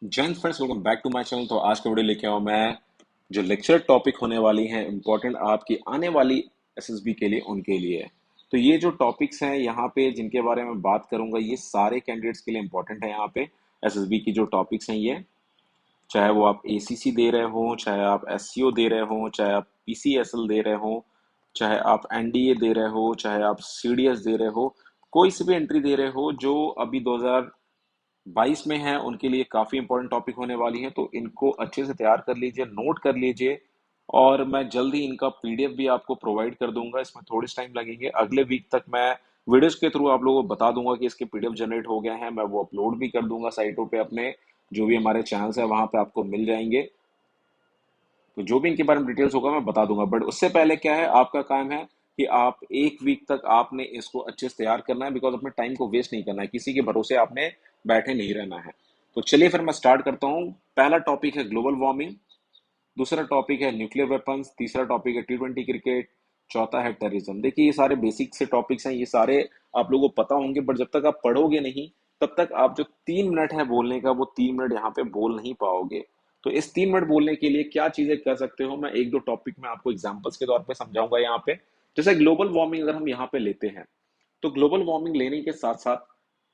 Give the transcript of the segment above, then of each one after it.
Jain friends, welcome back to my channel. तो आज का वीडियो लेके आऊँ मैं, जो लेक्चर टॉपिक होने वाली है इंपॉर्टेंट आपकी आने वाली एसएसबी के लिए, उनके लिए है। तो ये जो टॉपिक्स हैं यहाँ पे जिनके बारे में बात करूंगा, ये सारे कैंडिडेट्स के लिए इंपॉर्टेंट है। यहाँ पे एसएसबी की जो टॉपिक्स हैं, ये चाहे वो आप एसीसी दे रहे हो, चाहे आप एससीओ दे रहे हो, चाहे आप पीसीएसएल दे रहे हो, चाहे आप एनडीए दे रहे हो, चाहे आप सीडीएस दे रहे हो, कोई सी भी एंट्री दे रहे हो जो अभी 2022 में है, उनके लिए काफी इंपॉर्टेंट टॉपिक होने वाली है। तो इनको अच्छे से तैयार कर लीजिए, नोट कर लीजिए, और मैं जल्द ही इनका पीडीएफ भी आपको प्रोवाइड कर दूंगा। इसमें थोड़ी टाइम लगेंगे, अगले वीक तक मैं वीडियोस के थ्रू आप लोगों को बता दूंगा कि इसके पीडीएफ जनरेट हो गए हैं। मैं वो अपलोड भी कर दूंगा साइटों पे, अपने जो भी हमारे चैनल्स है वहां पे आपको मिल जाएंगे। तो जो भी इनके बारे में डिटेल्स होगा मैं बता दूंगा, बट उससे पहले क्या है, आपका काम है कि आप एक वीक तक आपने इसको अच्छे से तैयार करना है, बिकॉज अपने टाइम को वेस्ट नहीं करना है, किसी के भरोसे आपने बैठे नहीं रहना है। तो चलिए फिर मैं स्टार्ट करता हूँ। पहला टॉपिक है ग्लोबल वार्मिंग, दूसरा टॉपिक है न्यूक्लियर वेपन्स, तीसरा टॉपिक है T20 क्रिकेट, चौथा है टेररिज्म। देखिए, ये सारे बेसिक से टॉपिक्स हैं, ये सारे आप लोगों को पता होंगे, बट जब तक आप पढ़ोगे नहीं, तब तक आप जो 3 मिनट है बोलने का, वो 3 मिनट यहाँ पे बोल नहीं पाओगे। तो इस 3 मिनट बोलने के लिए क्या चीजें कर सकते हो, मैं एक दो टॉपिक में आपको एग्जाम्पल्स के तौर पे समझाऊंगा यहाँ पे। जैसे ग्लोबल वार्मिंग अगर हम यहाँ पे लेते हैं, तो ग्लोबल वार्मिंग लेने के साथ साथ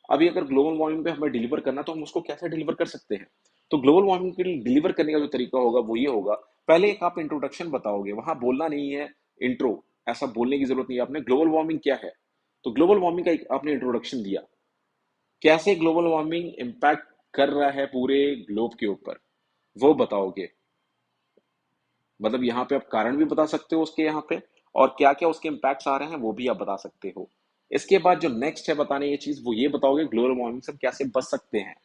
अभी अगर ग्लोबल वार्मिंग पे हमें डिलीवर करना, तो हम उसको कैसे डिलीवर कर सकते हैं। तो ग्लोबल वार्मिंग के लिए डिलीवर करने का जो तरीका होगा वो ये होगा, पहले एक आप इंट्रोडक्शन बताओगे, वहां बोलना नहीं है इंट्रो, ऐसा बोलने की जरूरत नहीं है आपने। ग्लोबल वार्मिंग क्या है, तो ग्लोबल वार्मिंग का एक आपने इंट्रोडक्शन दिया, कैसे ग्लोबल वार्मिंग इम्पैक्ट कर रहा है पूरे ग्लोब के ऊपर, वो बताओगे। मतलब यहाँ पे आप कारण भी बता सकते हो उसके यहाँ पे, और क्या क्या उसके इम्पैक्ट्स आ रहे हैं वो भी आप बता सकते हो। इसके बाद जो नेक्स्ट है बताने ये चीज, वो ये बताओगे ग्लोबल वार्मिंग से हम कैसे बच सकते हैं।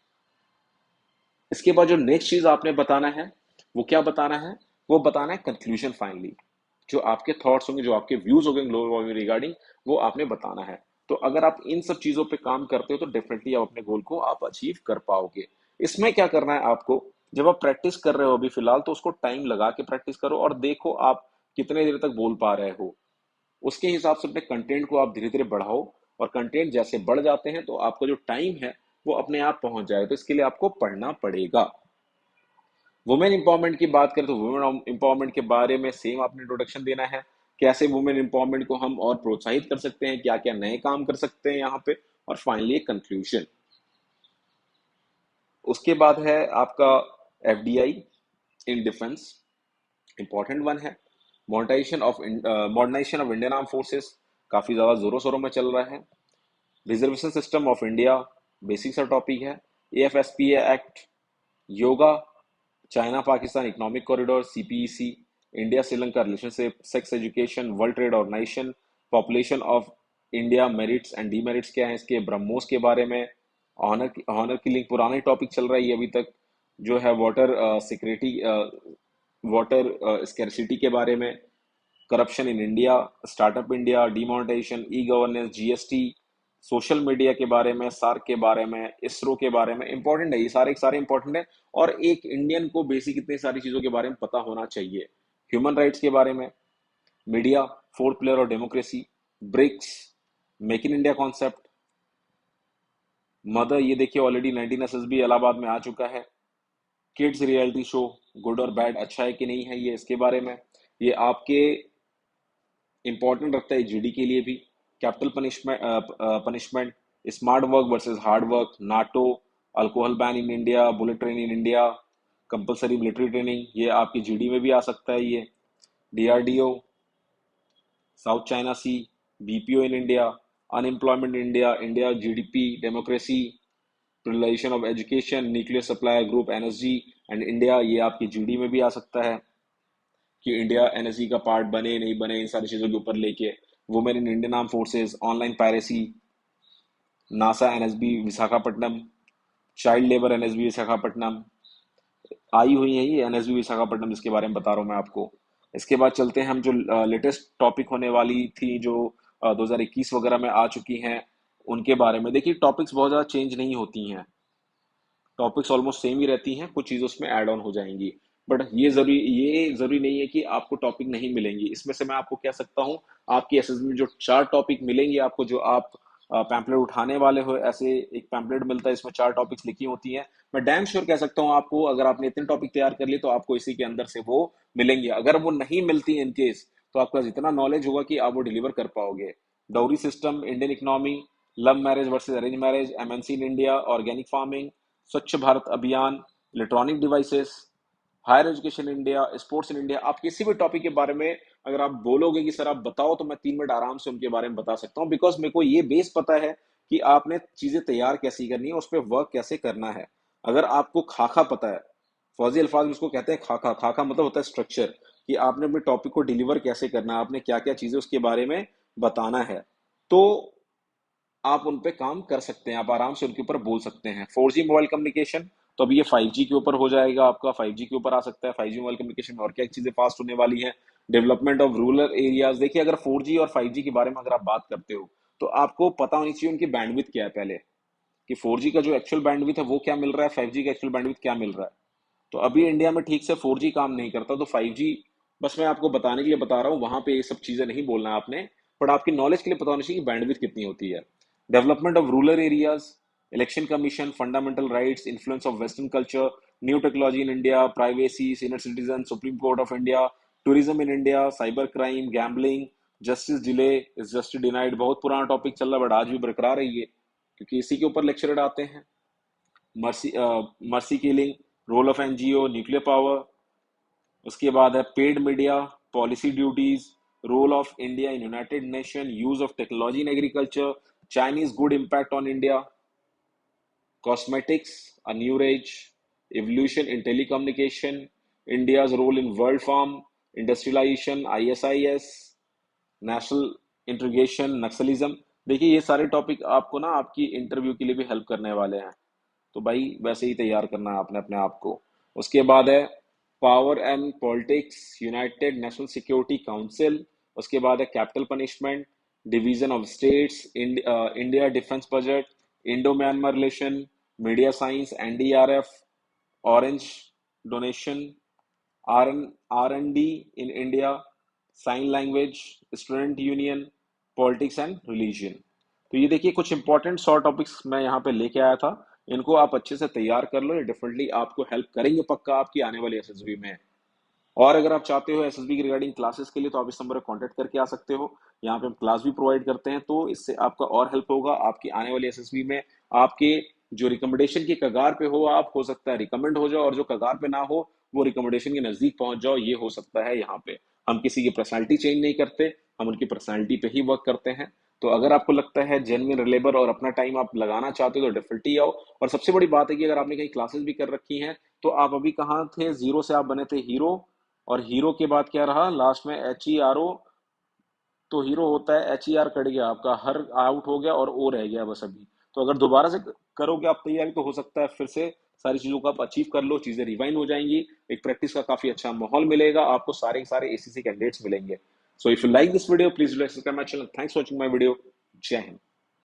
इसके बाद जो नेक्स्ट चीज आपने बताना है, वो क्या बताना है, वो बताना है कंक्लूजन फाइनली। जो आपके थॉट्स होंगे, जो आपके व्यूज होंगे ग्लोबल वार्मिंग रिगार्डिंग, वो आपने बताना है। तो अगर आप इन सब चीजों पे काम करते हो, तो डेफिनेटली आप अपने गोल को आप अचीव कर पाओगे। इसमें क्या करना है आपको, जब आप प्रैक्टिस कर रहे हो अभी फिलहाल, तो उसको टाइम लगा के प्रैक्टिस करो और देखो आप कितने देर तक बोल पा रहे हो। उसके हिसाब से अपने कंटेंट को आप धीरे धीरे बढ़ाओ, और कंटेंट जैसे बढ़ जाते हैं तो आपका जो टाइम है वो अपने आप पहुंच जाए। तो इसके लिए आपको पढ़ना पड़ेगा। वुमेन एम्पावरमेंट की बात करें, तो वुमेन एम्पावरमेंट के बारे में सेम आपने इंट्रोडक्शन देना है, कैसे वुमेन एम्पावरमेंट को हम और प्रोत्साहित कर सकते हैं, क्या क्या नए काम कर सकते हैं यहाँ पे, और फाइनली एक कंक्लूजन। उसके बाद है आपका FDI in defence, important one है। Modernisation of Indian arm forces काफी ज्यादा जोरों शोरों में चल रहा है। Reservation system of India, basic सा टॉपिक है। AFSPA act, yoga, China Pakistan economic corridor CPEC, India Sri Lanka relationship, sex education, world trade organisation, population of India, merits and demerits क्या है इसके, ब्रह्मोस के बारे में, ऑनर किलिंग पुराने टॉपिक चल रहा है ये अभी तक, जो है वाटर सिक्योरिटी, वाटर स्कैर्सिटी के बारे में, corruption in India, startup India, demonetisation, e governance, GST, social media के बारे में, सार्क के बारे में, इसरो के बारे में। इंपॉर्टेंट है ये सारे के सारे, इंपॉर्टेंट है। और एक इंडियन को बेसिक इतनी सारी चीजों के बारे में पता होना चाहिए। ह्यूमन राइट्स के बारे में, मीडिया, फोर्थ पिलर और democracy, BRICS, make in India concept, mother, ये देखिए ऑलरेडी 19 SSB इलाहाबाद में आ चुका है। किड्स रियलिटी शो, गुड और बैड, अच्छा है कि नहीं है, ये इसके बारे में। ये आपके इंपॉर्टेंट रखता है जीडी के लिए भी। Capital punishment, punishment, smart work versus hard work, NATO, alcohol ban in India, bullet train in India, compulsory military training, ये आपकी जीडी में भी आ सकता है ये। DRDO, South China Sea, BPO in India, unemployment India, India GDP, democracy, privatisation of education, nuclear supply group NSG and India, ये आपकी जीडी में भी आ सकता है कि इंडिया एनएसजी का पार्ट बने नहीं बने, इन सारी चीजों के ऊपर लेके। Women in Indian arm forces, online piracy, NASA NSB Visakhapatnam, child labour NSB Visakhapatnam, आई हुई है ये एनएसबी विशाखापट्टनम, जिसके बारे में बता रहा हूँ मैं आपको। इसके बाद चलते हैं हम जो लेटेस्ट टॉपिक होने वाली थी, जो 2021 वगैरह में आ चुकी हैं, उनके बारे में। देखिए, टॉपिक्स बहुत ज़्यादा चेंज नहीं होती हैं, टॉपिक्स ऑलमोस्ट सेम ही रहती हैं, कुछ चीज़ उसमें ऐड ऑन हो जाएंगी। बट ये जरूरी नहीं है कि आपको टॉपिक नहीं मिलेंगी। इसमें से मैं आपको कह सकता हूँ, आपकी एसएसबी में जो 4 टॉपिक मिलेंगे आपको, जो आप पैम्पलेट उठाने वाले हो, ऐसे एक पैम्पलेट मिलता है, इसमें 4 टॉपिक्स लिखी होती हैं। मैं डैम श्योर कह सकता हूँ आपको, अगर आपने इतने टॉपिक तैयार कर लिए तो आपको इसी के अंदर से वो मिलेंगे। अगर वो नहीं मिलती इन केस, तो आपके पास इतना नॉलेज होगा कि आप वो डिलीवर कर पाओगे। Dowry system, Indian economy, love marriage versus arrange marriage, MNC in India, organic farming, Swachh Bharat Abhiyan, electronic devices, higher education India, sports in India. आप किसी भी टॉपिक के बारे में अगर आप बोलोगे कि सर आप बताओ, तो मैं 3 मिनट आराम से उनके बारे में बता सकता हूँ, बिकॉज मेरे को ये बेस पता है कि आपने चीजें तैयार कैसी करनी है, उस पर वर्क कैसे करना है। अगर आपको खाका पता है, फौजी अल्फाज में उसको कहते हैं खाका, खाका मतलब होता है स्ट्रक्चर, कि आपने अपने टॉपिक को डिलीवर कैसे करना है, आपने क्या क्या चीजें उसके बारे में बताना है, तो आप उन पे काम कर सकते हैं, आप आराम से उनके ऊपर बोल सकते हैं। 4G मोबाइल कम्युनिकेशन, तो अभी ये 5G के ऊपर हो जाएगा, आपका 5G के ऊपर आ सकता है। 5G मोबाइल कम्युनिकेशन में और क्या चीजें फास्ट होने वाली हैं। डेवलपमेंट ऑफ रूरल एरियाज, देखिए अगर 4G और 5G के बारे में अगर आप बात करते हो, तो आपको पता होनी चाहिए उनकी बैंडविड्थ क्या है पहले, कि 4G का जो एक्चुअल बैंडविड्थ है वो क्या मिल रहा है, 5G का एक्चुअल बैंडविड्थ क्या मिल रहा है। तो अभी इंडिया में ठीक से 4G काम नहीं करता, तो 5G बस मैं आपको बताने के लिए बता रहा हूँ, वहां पे ये सब चीजें नहीं बोलना है आपने, बट आपकी नॉलेज के लिए पता होना चाहिए कि बैंडविड्थ कितनी होती है। Development of rural areas, election commission, fundamental rights, influence of western culture, new technology in India, privacy, senior citizen, supreme court of India, tourism in India, cyber crime, gambling, justice delay is justice denied. बहुत पुराना topic चल रहा है, but आज भी बरकरार है ये, क्योंकि इसी के ऊपर लेक्चर आते हैं। Mercy killing, role of NGO, nuclear power. उसके बाद है paid media, policy duties, role of India in United Nation, use of technology in agriculture, Chinese good impact on India, cosmetics, a new age, evolution in telecommunication, India's role in world farm, industrialization, ISIS, national integration, naxalism. देखिए ये सारे topic आपको ना आपकी interview के लिए भी help करने वाले हैं, तो भाई वैसे ही तैयार करना है आपने अपने आप को। उसके बाद है power and politics, United National Security Council. उसके बाद है capital punishment, division of states, India defence budget, Indo Myanmar relation, media science, NDRF, orange donation, R&D in India, sign language, student union, politics and religion. तो ये देखिए कुछ important 100 topics मैं यहाँ पे लेके आया था, इनको आप अच्छे से तैयार कर लो, ये डेफिनेटली आपको हेल्प करेंगे पक्का आपकी आने वाली एसएसबी में। और अगर आप चाहते हो एसएसबी की रिगार्डिंग क्लासेस के लिए, तो आप इस नंबर पर कॉन्टेक्ट करके आ सकते हो। यहाँ पे हम क्लास भी प्रोवाइड करते हैं, तो इससे आपका और हेल्प होगा आपकी आने वाली एसएसबी में। आपके जो रिकमेंडेशन की कगार पे हो, आप हो सकता है रिकमेंड हो जाओ, और जो कगार पे ना हो वो रिकमेंडेशन के नजदीक पहुंच जाओ, ये हो सकता है। यहाँ पे हम किसी की पर्सनैलिटी चेंज नहीं करते, हम उनकी पर्सनैलिटी पे ही वर्क करते हैं। तो अगर आपको लगता है जेन्युइन रिलेबल और अपना टाइम आप लगाना चाहते हो, तो डेफिनेटली आओ। और सबसे बड़ी बात है कि अगर आपने कहीं क्लासेस भी कर रखी हैं, तो आप अभी कहाँ थे, जीरो से आप बने थे हीरो, और हीरो के बाद क्या रहा लास्ट में, HERO। तो हीरो होता है, HER कट गया आपका, हर आउट हो गया और ओ रह गया बस अभी। तो अगर दोबारा से करोगे आप तैयारी, तो हो सकता है फिर से सारी चीजों को आप अचीव कर लो, चीजें रिवाइंड हो जाएंगी, एक प्रैक्टिस का काफी अच्छा माहौल मिलेगा आपको, सारे के सारे ACC कैंडिडेट्स मिलेंगे। So if you like this video, please subscribe my channel. Thanks for watching my video. जय हिंद।